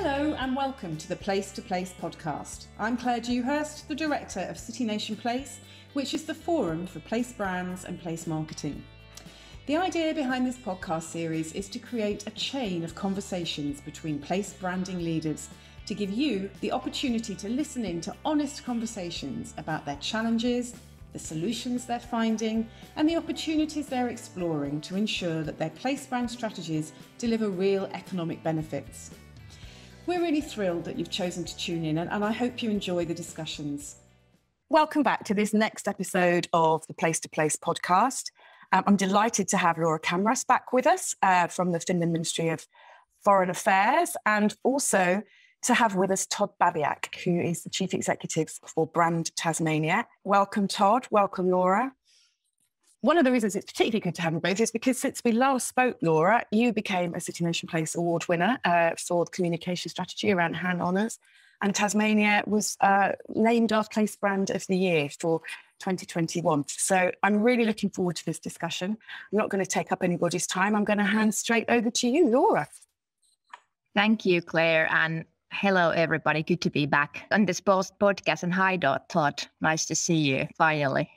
Hello and welcome to the Place to Place podcast. I'm Claire Dewhurst, the Director of City Nation Place, which is the forum for place brands and place marketing. The idea behind this podcast series is to create a chain of conversations between place branding leaders to give you the opportunity to listen in to honest conversations about their challenges, the solutions they're finding, and the opportunities they're exploring to ensure that their place brand strategies deliver real economic benefits. We're really thrilled that you've chosen to tune in, and I hope you enjoy the discussions. Welcome back to this next episode of the Place to Place podcast. I'm delighted to have Laura Kamras back with us from the Finland Ministry of Foreign Affairs, and also to have with us Todd Babiak, who is the Chief Executive for Brand Tasmania. Welcome, Todd. Welcome, Laura. One of the reasons it's particularly good to have you both is because since we last spoke, Laura, you became a City Nation Place Award winner for the communication strategy around hand honours, and Tasmania was named our Place Brand of the Year for 2021. So I'm really looking forward to this discussion. I'm not going to take up anybody's time. I'm going to hand straight over to you, Laura. Thank you, Claire, and hello, everybody. Good to be back on this podcast. And hi, Todd. Nice to see you finally.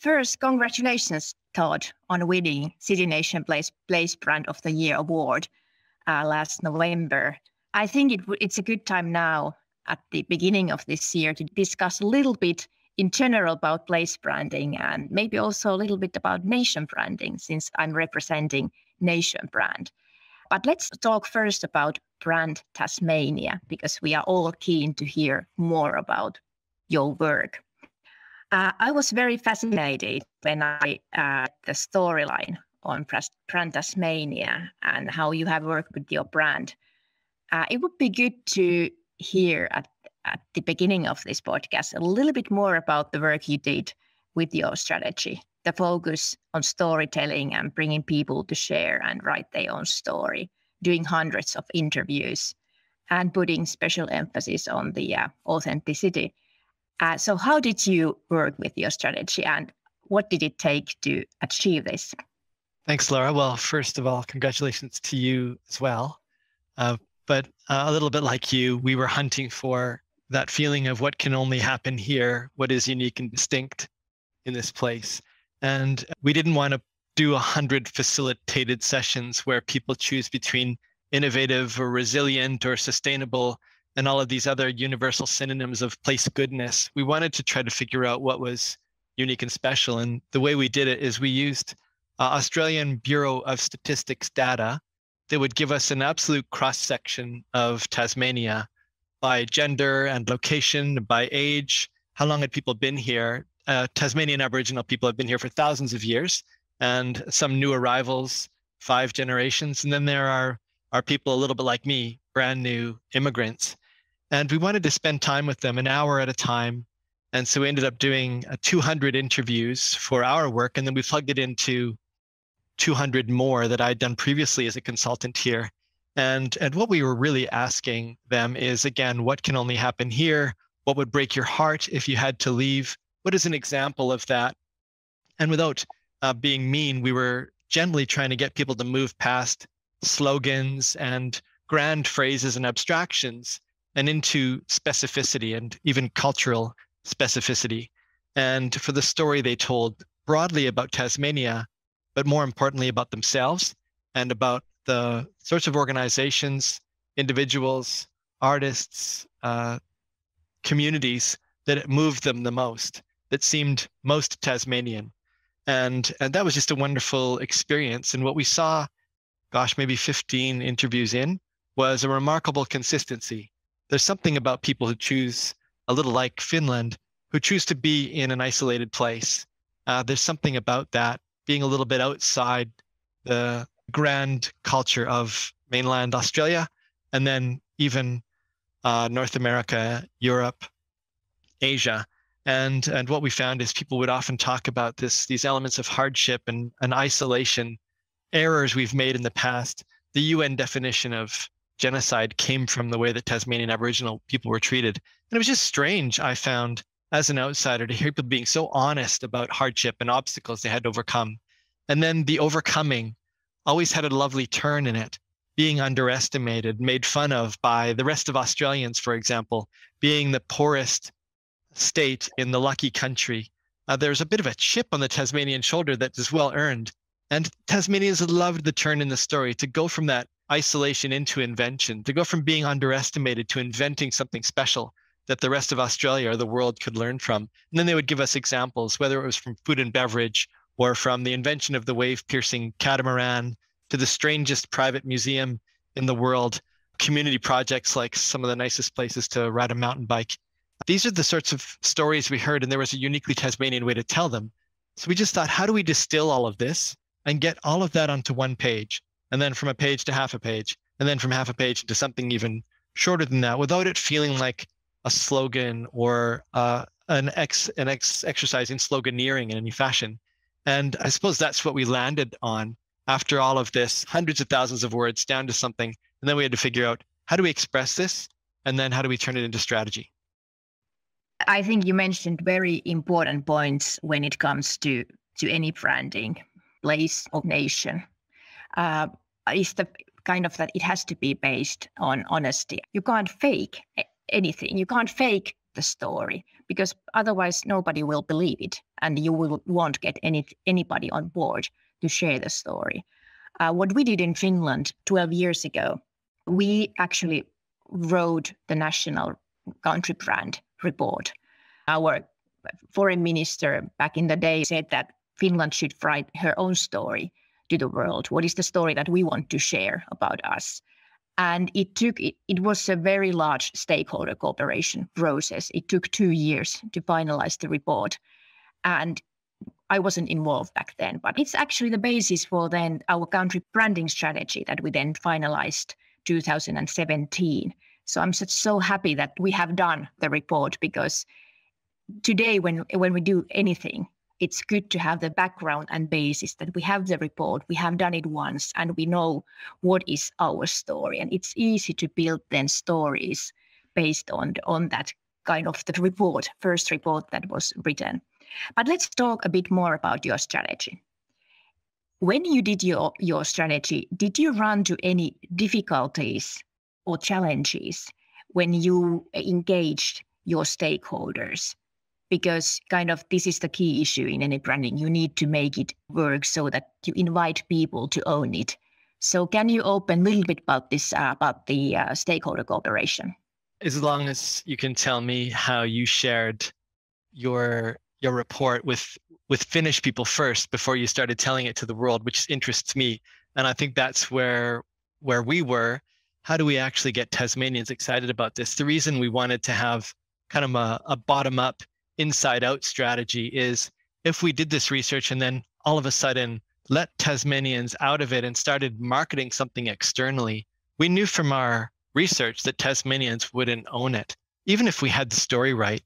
First, congratulations, Todd, on winning City Nation Place Brand of the Year award last November. I think it's a good time now at the beginning of this year to discuss a little bit in general about place branding and maybe also a little bit about nation branding, since I'm representing Nation Brand. But let's talk first about Brand Tasmania, because we are all keen to hear more about your work. I was very fascinated when I the storyline on Brand Tasmania and how you have worked with your brand. It would be good to hear at the beginning of this podcast a little bit more about the work you did with your strategy, the focus on storytelling and bringing people to share and write their own story, doing hundreds of interviews and putting special emphasis on the authenticity. So how did you work with your strategy and what did it take to achieve this? Thanks, Laura. Well, first of all, congratulations to you as well. But a little bit like you, we were hunting for that feeling of what can only happen here, what is unique and distinct in this place. And we didn't want to do 100 facilitated sessions where people choose between innovative or resilient or sustainable and all of these other universal synonyms of place goodness. We wanted to try to figure out what was unique and special. And the way we did it is we used Australian Bureau of Statistics data that would give us an absolute cross-section of Tasmania by gender and location, by age, how long had people been here. Tasmanian Aboriginal people have been here for thousands of years, and some new arrivals, 5 generations. And then there are people a little bit like me, brand new immigrants. And we wanted to spend time with them an hour at a time. And so we ended up doing 200 interviews for our work. And then we plugged it into 200 more that I'd done previously as a consultant here. And what we were really asking them is, again, what can only happen here? What would break your heart if you had to leave? What is an example of that? And without being mean, we were gently trying to get people to move past slogans and grand phrases and abstractions and into specificity and even cultural specificity. And for the story they told broadly about Tasmania, but more importantly about themselves and about the sorts of organizations, individuals, artists, communities that moved them the most, that seemed most Tasmanian. And that was just a wonderful experience. And what we saw, maybe 15 interviews in, was a remarkable consistency. There's something about people who choose, a little like Finland, who choose to be in an isolated place. There's something about that, being a little bit outside the grand culture of mainland Australia, and then even North America, Europe, Asia. And what we found is people would often talk about these elements of hardship and isolation, errors we've made in the past. The UN definition of genocide came from the way that Tasmanian Aboriginal people were treated. And it was just strange, I found, as an outsider, to hear people being so honest about hardship and obstacles they had to overcome. And then the overcoming always had a lovely turn in it. being underestimated, made fun of by the rest of Australians, for example, being the poorest state in the lucky country. There's a bit of a chip on the Tasmanian shoulder that is well earned. And Tasmanians loved the turn in the story to go from that isolation into invention, to go from being underestimated to inventing something special that the rest of Australia or the world could learn from. And then they would give us examples, whether it was from food and beverage or from the invention of the wave-piercing catamaran to the strangest private museum in the world, community projects like some of the nicest places to ride a mountain bike. These are the sorts of stories we heard, and there was a uniquely Tasmanian way to tell them. So we just thought, how do we distill all of this and get all of that onto one page, and then from a page to half a page, and then from half a page to something even shorter than that, without it feeling like a slogan or an exercise in sloganeering in any fashion. And I suppose that's what we landed on after all of this, hundreds of thousands of words down to something. And then we had to figure out, how do we express this? And then how do we turn it into strategy? I think you mentioned very important points when it comes to any branding, place or nation. Is the kind of that it has to be based on honesty. You can't fake anything. You can't fake the story, because otherwise nobody will believe it, and you won't get anybody on board to share the story. What we did in Finland 12 years ago, we actually wrote the national country brand report. Our foreign minister back in the day said that Finland should write her own story to the world. What is the story that we want to share about us? And it was a very large stakeholder cooperation process. It took 2 years to finalize the report. And I wasn't involved back then, but it's actually the basis for then our country branding strategy that we then finalized 2017. So I'm so happy that we have done the report, because today when we do anything, it's good to have the background and basis that we have the report, we have done it once, and we know what is our story. And it's easy to build then stories based on that kind of the report, first report that was written. But let's talk a bit more about your strategy. When you did your strategy, did you run to any difficulties or challenges when you engaged your stakeholders? Because kind of this is the key issue in any branding. You need to make it work so that you invite people to own it. So can you open a little bit about this, about the stakeholder cooperation? As long as you can tell me how you shared your report with Finnish people first before you started telling it to the world, which interests me. And I think that's where we were. How do we actually get Tasmanians excited about this? The reason we wanted to have kind of a bottom-up, inside-out strategy is if we did this research and then all of a sudden let Tasmanians out of it and started marketing something externally, we knew from our research that Tasmanians wouldn't own it. Even if we had the story right,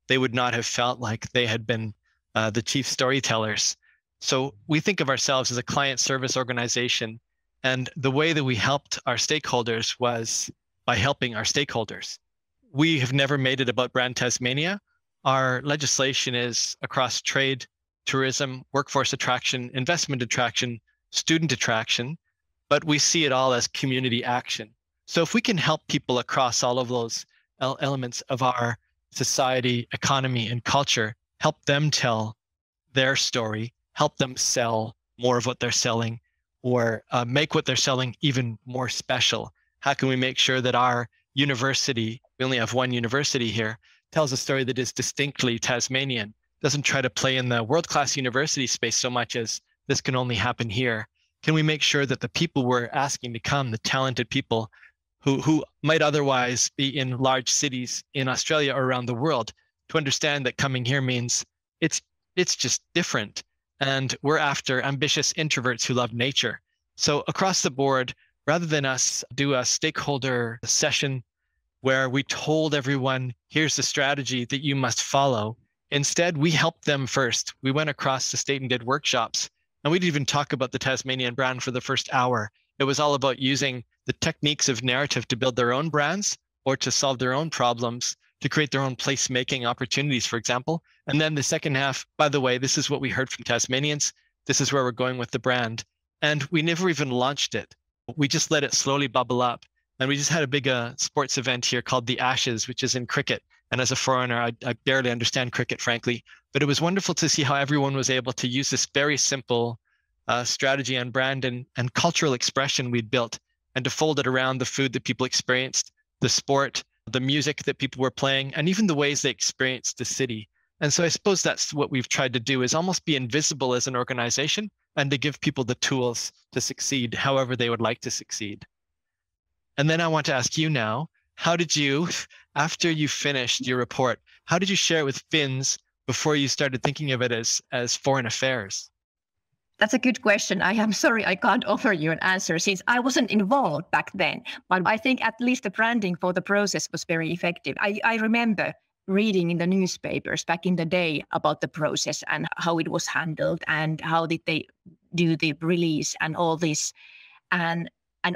they would not have felt like they had been the chief storytellers. So we think of ourselves as a client service organization, and the way that we helped our stakeholders was by helping our stakeholders. We have never made it about Brand Tasmania. Our legislation is across trade, tourism, workforce attraction, investment attraction, student attraction, but we see it all as community action. So if we can help people across all of those elements of our society, economy, and culture, help them tell their story, help them sell more of what they're selling, or make what they're selling even more special. How can we make sure that our university, we only have one university here, tells a story that is distinctly Tasmanian, doesn't try to play in the world-class university space so much as this can only happen here? Can we make sure that the people we're asking to come, the talented people who might otherwise be in large cities in Australia or around the world, to understand that coming here means it's just different. And we're after ambitious introverts who love nature. So across the board, rather than us do a stakeholder session where we told everyone, here's the strategy that you must follow, instead we helped them first. We went across the state and did workshops, and we didn't even talk about the Tasmanian brand for the first hour. It was all about using the techniques of narrative to build their own brands or to solve their own problems, to create their own place-making opportunities, for example. And then the second half, by the way, this is what we heard from Tasmanians. This is where we're going with the brand. And we never even launched it. We just let it slowly bubble up. And we just had a big sports event here called the Ashes, which is in cricket. And as a foreigner, I barely understand cricket, frankly. But it was wonderful to see how everyone was able to use this very simple strategy and brand and cultural expression we'd built, and to fold it around the food that people experienced, the sport, the music that people were playing, and even the ways they experienced the city. And so I suppose that's what we've tried to do, is almost be invisible as an organization and to give people the tools to succeed however they would like to succeed. And then I want to ask you now, how did you, after you finished your report, how did you share it with Finns before you started thinking of it as foreign affairs? That's a good question. I am sorry I can't offer you an answer since I wasn't involved back then. But I think at least the branding for the process was very effective. I remember reading in the newspapers back in the day about the process and how it was handled and how did they do the release and all this. And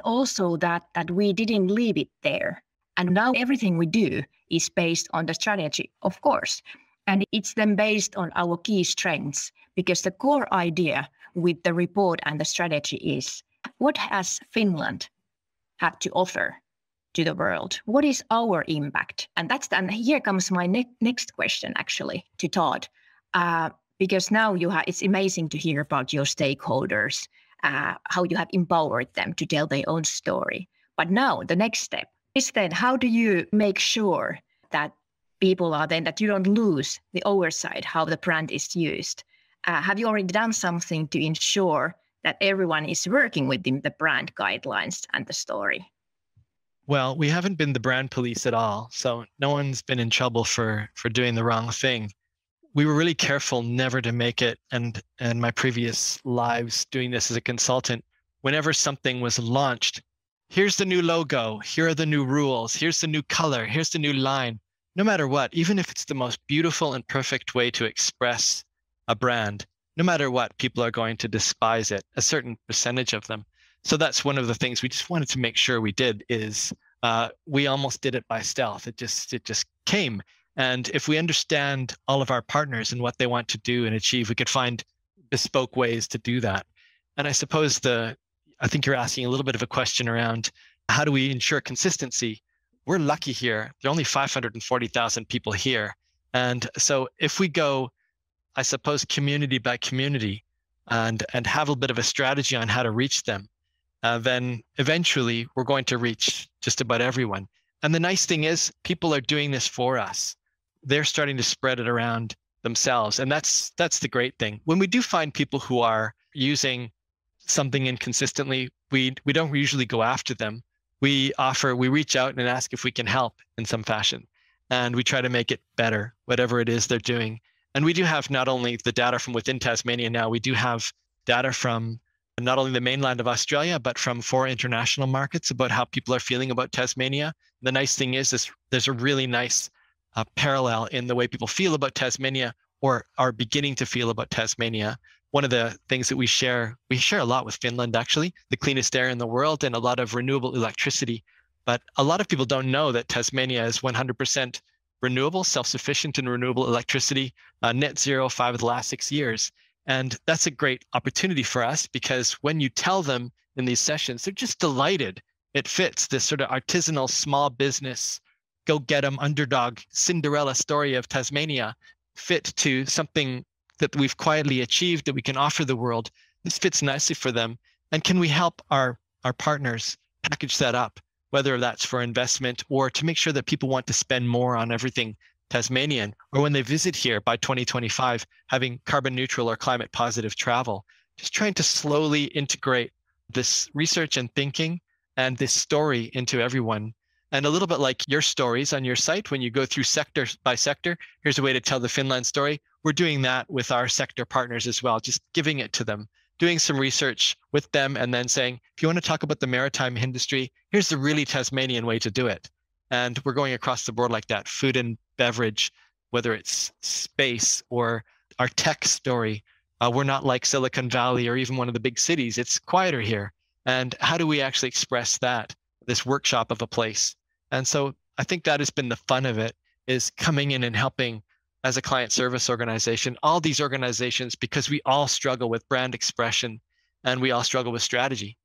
also that we didn't leave it there. And now everything we do is based on the strategy, of course. And it's then based on our key strengths, because the core idea with the report and the strategy is, what has Finland have to offer to the world? What is our impact? And here comes my next question actually to Todd, because now it's amazing to hear about your stakeholders, how you have empowered them to tell their own story. But now the next step is then, how do you make sure that people are then, that you don't lose the oversight, how the brand is used? Have you already done something to ensure that everyone is working within the brand guidelines and the story? Well, we haven't been the brand police at all. So no one's been in trouble for doing the wrong thing. We were really careful never to make it, and my previous lives doing this as a consultant, whenever something was launched, here's the new logo, here are the new rules, here's the new color, here's the new line. No matter what, even if it's the most beautiful and perfect way to express a brand, no matter what, people are going to despise it, a certain percentage of them. So that's one of the things we just wanted to make sure we did, is we almost did it by stealth. It just came. And if we understand all of our partners and what they want to do and achieve, we could find bespoke ways to do that. And I suppose I think you're asking a little bit of a question around, how do we ensure consistency? We're lucky here. There are only 540,000 people here. And so if we go, I suppose, community by community and have a bit of a strategy on how to reach them, then eventually we're going to reach just about everyone. And the nice thing is, people are doing this for us. They're starting to spread it around themselves. And that's the great thing. When we do find people who are using something inconsistently, we don't usually go after them. We reach out and ask if we can help in some fashion. And we try to make it better, whatever it is they're doing. And we do have not only the data from within Tasmania now, we do have data from not only the mainland of Australia, but from 4 international markets about how people are feeling about Tasmania. The nice thing is there's a really nice parallel in the way people feel about Tasmania, or are beginning to feel about Tasmania. One of the things that we share a lot with Finland, actually, the cleanest air in the world and a lot of renewable electricity. But a lot of people don't know that Tasmania is 100% renewable, self-sufficient in renewable electricity, net zero 5 of the last 6 years. And that's a great opportunity for us, because when you tell them in these sessions, they're just delighted. It fits this sort of artisanal small business, go get 'em underdog Cinderella story of Tasmania, fit to something that we've quietly achieved that we can offer the world. This fits nicely for them. And can we help our partners package that up, whether that's for investment or to make sure that people want to spend more on everything Tasmanian, or when they visit here by 2025, having carbon neutral or climate positive travel. Just trying to slowly integrate this research and thinking and this story into everyone. And a little bit like your stories on your site, when you go through sector by sector, here's a way to tell the Finland story. We're doing that with our sector partners as well, just giving it to them, doing some research with them, and then saying, if you want to talk about the maritime industry, here's the really Tasmanian way to do it. And we're going across the board like that, food and beverage, whether it's space or our tech story. We're not like Silicon Valley or even one of the big cities. It's quieter here. And how do we actually express that, this workshop of a place? And so I think that has been the fun of it, is coming in and helping as a client service organization, all these organizations, because we all struggle with brand expression and we all struggle with strategy.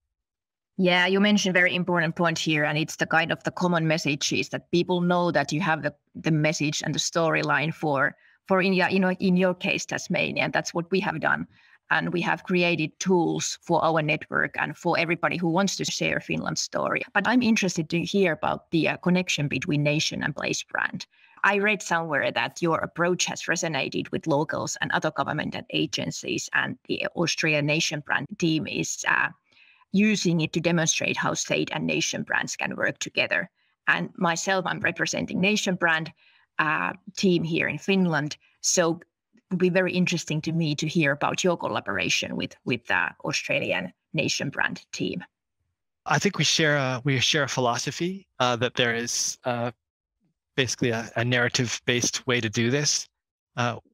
Yeah, you mentioned a very important point here, and it's the kind of the common messages that people know that you have the message and the storyline for India, in your case, Tasmania, and that's what we have done. And we have created tools for our network and for everybody who wants to share Finland's story. But I'm interested to hear about the connection between nation and place brand. I read somewhere that your approach has resonated with locals and other government and agencies, and the Australian nation brand team is using it to demonstrate how state and nation brands can work together. And myself, I'm representing nation brand team here in Finland. So it would be very interesting to me to hear about your collaboration with the Australian nation brand team. I think we share a philosophy that there is basically a narrative-based way to do this.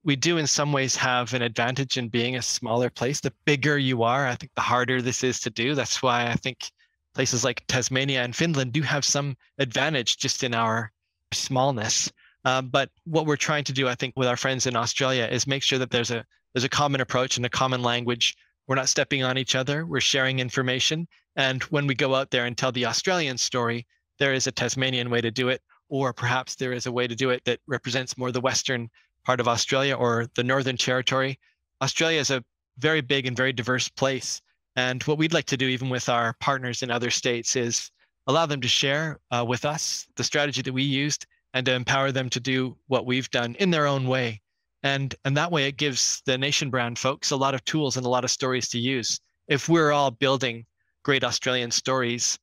We do in some ways have an advantage in being a smaller place. The bigger you are, I think the harder this is to do. That's why I think places like Tasmania and Finland do have some advantage just in our smallness. But what we're trying to do, I think, with our friends in Australia is make sure that there's a common approach and a common language. We're not stepping on each other. We're sharing information. And when we go out there and tell the Australian story, there is a Tasmanian way to do it, or perhaps there is a way to do it that represents more the Western part of Australia or the Northern Territory. Australia is a very big and very diverse place. And what we'd like to do, even with our partners in other states, is allow them to share with us the strategy that we used and to empower them to do what we've done in their own way. And that way it gives the nation brand folks a lot of tools and a lot of stories to use. If we're all building great Australian stories,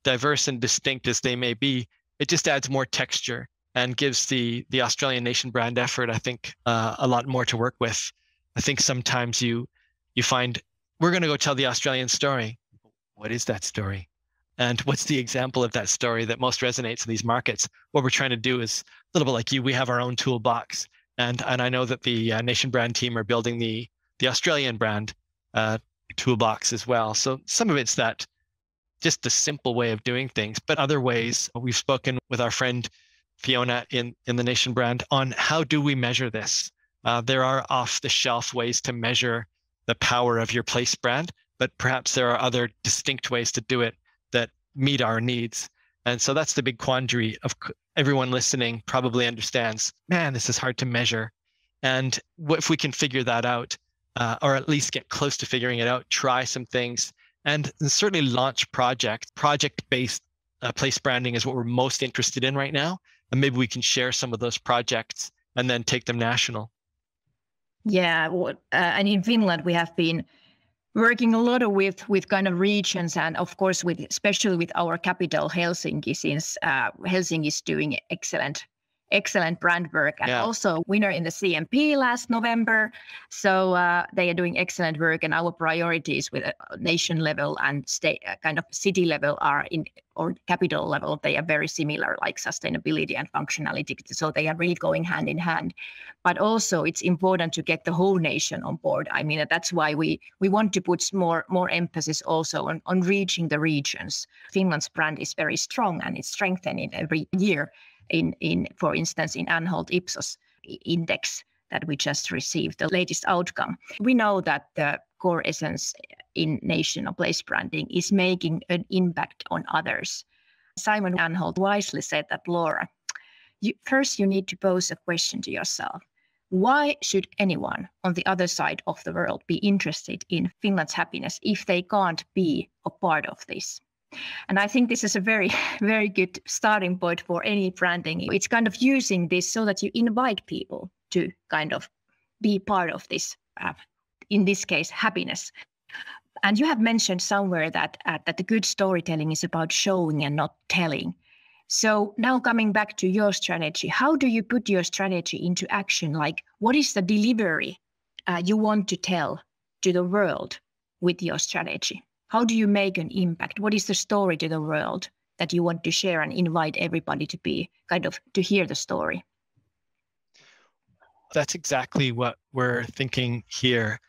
diverse and distinct as they may be, it just adds more texture and gives the Australian nation brand effort, I think, a lot more to work with. I think sometimes you find, we're going to go tell the Australian story. What is that story? And what's the example of that story that most resonates in these markets? What we're trying to do is a little bit like you. We have our own toolbox. And I know that the nation brand team are building the Australian brand toolbox as well. So some of it's that just the simple way of doing things, but other ways. We've spoken with our friend Fiona in the nation brand on how do we measure this? There are off-the-shelf ways to measure the power of your place brand, but perhaps there are other distinct ways to do it that meet our needs. And so that's the big quandary of everyone listening probably understands, man, this is hard to measure. And what if we can figure that out, or at least get close to figuring it out, try some things, and certainly launch project-based place branding is what we're most interested in right now. And maybe we can share some of those projects and then take them national. Yeah, and in Finland, we have been working a lot with kind of regions, and of course, especially with our capital, Helsinki, since Helsinki is doing excellent brand work, and also winner in the CMP last November. So they are doing excellent work, and our priorities with nation level and state kind of city level or capital level, they are very similar, like sustainability and functionality. So they are really going hand in hand. But also it's important to get the whole nation on board. I mean, that's why we want to put more emphasis also on reaching the regions. Finland's brand is very strong, and it's strengthening every year. In for instance, in Anhalt Ipsos index that we just received, the latest outcome. We know that the core essence in nation or place branding is making an impact on others. Simon Anhalt wisely said that, Laura, first you need to pose a question to yourself. Why should anyone on the other side of the world be interested in Finland's happiness if they can't be a part of this? And I think this is a very, very good starting point for any branding. It's kind of using this so that you invite people to kind of be part of this, in this case, happiness. And you have mentioned somewhere that the good storytelling is about showing and not telling. So now coming back to your strategy, how do you put your strategy into action? Like, what is the delivery you want to tell to the world with your strategy? How do you make an impact? What is the story to the world that you want to share and invite everybody to be kind of to hear the story? That's exactly what we're thinking here,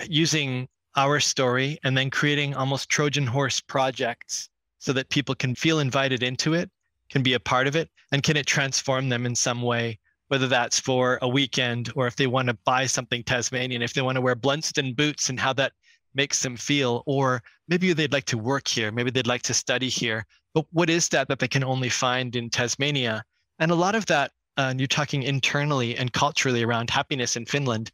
using our story and then creating almost Trojan horse projects so that people can feel invited into it, can be a part of it, and can it transform them in some way, whether that's for a weekend or if they want to buy something Tasmanian, if they want to wear Blunston boots and how that makes them feel, or maybe they'd like to work here, maybe they'd like to study here, but what is that they can only find in Tasmania? And a lot of that, you're talking internally and culturally around happiness in Finland.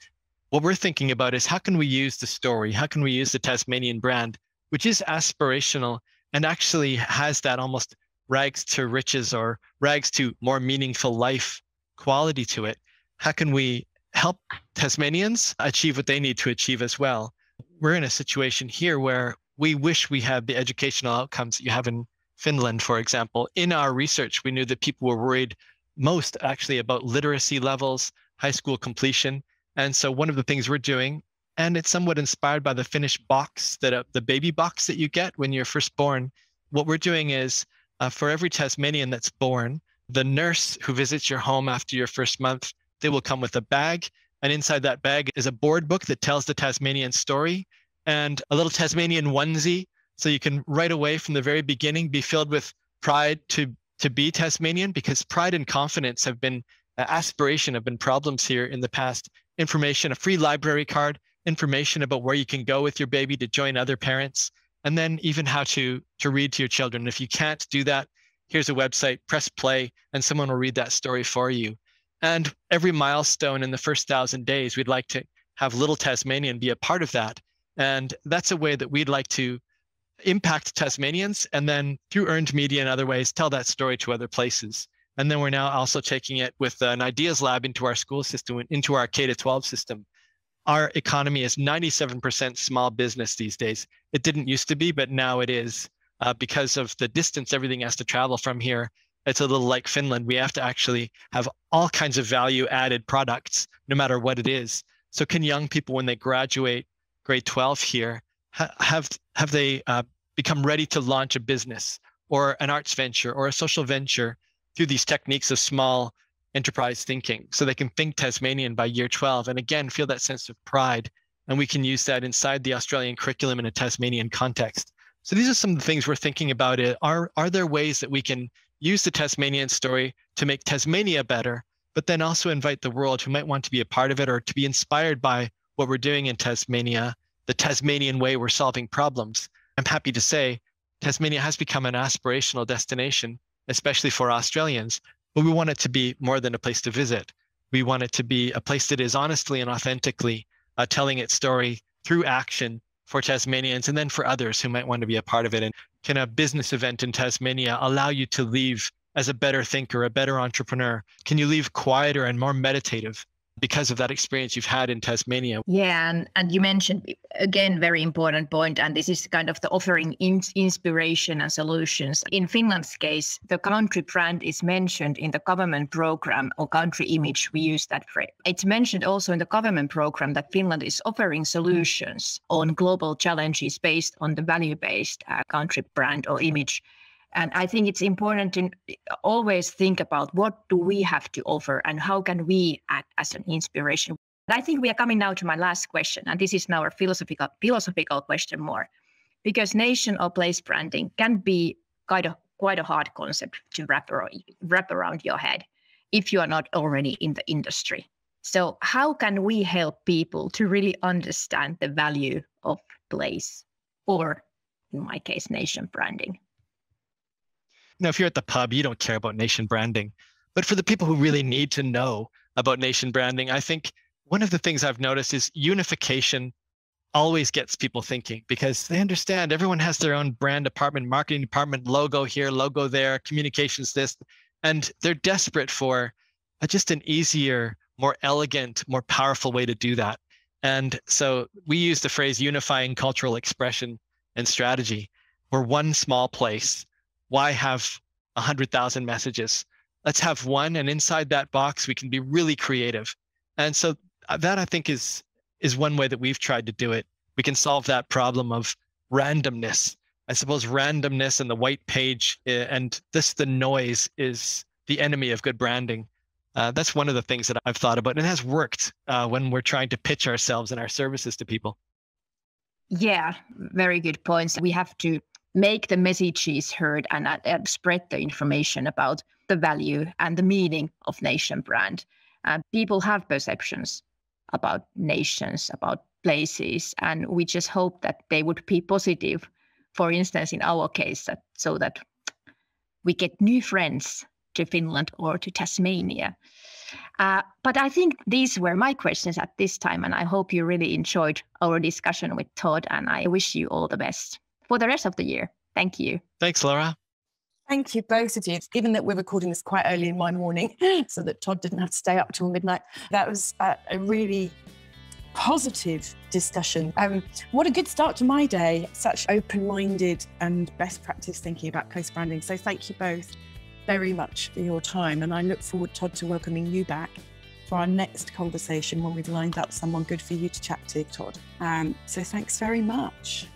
What we're thinking about is how can we use the story? How can we use the Tasmanian brand, which is aspirational and actually has that almost rags to riches or rags to more meaningful life quality to it? How can we help Tasmanians achieve what they need to achieve as well? We're in a situation here where we wish we had the educational outcomes that you have in Finland, for example. In our research, we knew that people were worried most actually about literacy levels, high school completion. And so one of the things we're doing, and it's somewhat inspired by the Finnish box, the baby box that you get when you're first born. What we're doing is for every Tasmanian that's born, the nurse who visits your home after your first month, they will come with a bag. And inside that bag is a board book that tells the Tasmanian story and a little Tasmanian onesie. So you can right away from the very beginning be filled with pride to be Tasmanian, because pride and confidence have been aspiration, have been problems here in the past. Information, a free library card, information about where you can go with your baby to join other parents, and then even how to read to your children. If you can't do that, here's a website, press play, and someone will read that story for you. And every milestone in the first 1,000 days, we'd like to have little Tasmanian be a part of that. And that's a way that we'd like to impact Tasmanians, and then through earned media and other ways, tell that story to other places. And then we're now also taking it with an ideas lab into our school system, into our K-12 system. Our economy is 97% small business these days. It didn't used to be, but now it is. Because of the distance everything has to travel from here, it's a little like Finland. We have to actually have all kinds of value added products, no matter what it is. So can young people, when they graduate grade 12 here, have they become ready to launch a business or an arts venture or a social venture through these techniques of small enterprise thinking, so they can think Tasmanian by year 12 and again feel that sense of pride, and we can use that inside the Australian curriculum in a Tasmanian context. So these are some of the things we're thinking about. Are there ways that we can use the Tasmanian story to make Tasmania better, but then also invite the world who might want to be a part of it or to be inspired by what we're doing in Tasmania, the Tasmanian way we're solving problems? I'm happy to say Tasmania has become an aspirational destination, especially for Australians, but we want it to be more than a place to visit. We want it to be a place that is honestly and authentically telling its story through action for Tasmanians and then for others who might want to be a part of it. And can a business event in Tasmania allow you to leave as a better thinker, a better entrepreneur? Can you leave quieter and more meditative because of that experience you've had in Tasmania? Yeah, and you mentioned, again, very important point, and this is kind of the offering inspiration and solutions. In Finland's case, the country brand is mentioned in the government program, or country image, we use that phrase. It's mentioned also in the government program that Finland is offering solutions on global challenges based on the value-based country brand or image. And I think it's important to always think about what do we have to offer and how can we act as an inspiration. And I think we are coming now to my last question, and this is now a philosophical question more, because nation or place branding can be quite a hard concept to wrap around your head if you are not already in the industry. So how can we help people to really understand the value of place, or in my case, nation branding? Now, if you're at the pub, you don't care about nation branding. But for the people who really need to know about nation branding, I think one of the things I've noticed is unification always gets people thinking, because they understand everyone has their own brand department, marketing department, logo here, logo there, communications this, and they're desperate for just an easier, more elegant, more powerful way to do that. And so we use the phrase unifying cultural expression and strategy. We're one small place. Why have 100,000 messages? Let's have one, and inside that box, we can be really creative. And so that, I think, is one way that we've tried to do it. We can solve that problem of randomness. I suppose randomness and the white page and the noise is the enemy of good branding. That's one of the things that I've thought about, and it has worked when we're trying to pitch ourselves and our services to people. Yeah, very good points. We have to make the messages heard and spread the information about the value and the meaning of nation brand. People have perceptions about nations, about places. And we just hope that they would be positive, for instance, in our case, so that we get new friends to Finland or to Tasmania. But I think these were my questions at this time, and I hope you really enjoyed our discussion with Todd, and I wish you all the best for the rest of the year. Thank you. Thanks, Laura. Thank you, both of you. Given that we're recording this quite early in my morning, so that Todd didn't have to stay up till midnight, that was a really positive discussion. What a good start to my day. Such open-minded and best practice thinking about place branding. So thank you both very much for your time. And I look forward, Todd, to welcoming you back for our next conversation when we've lined up someone good for you to chat to, Todd. So thanks very much.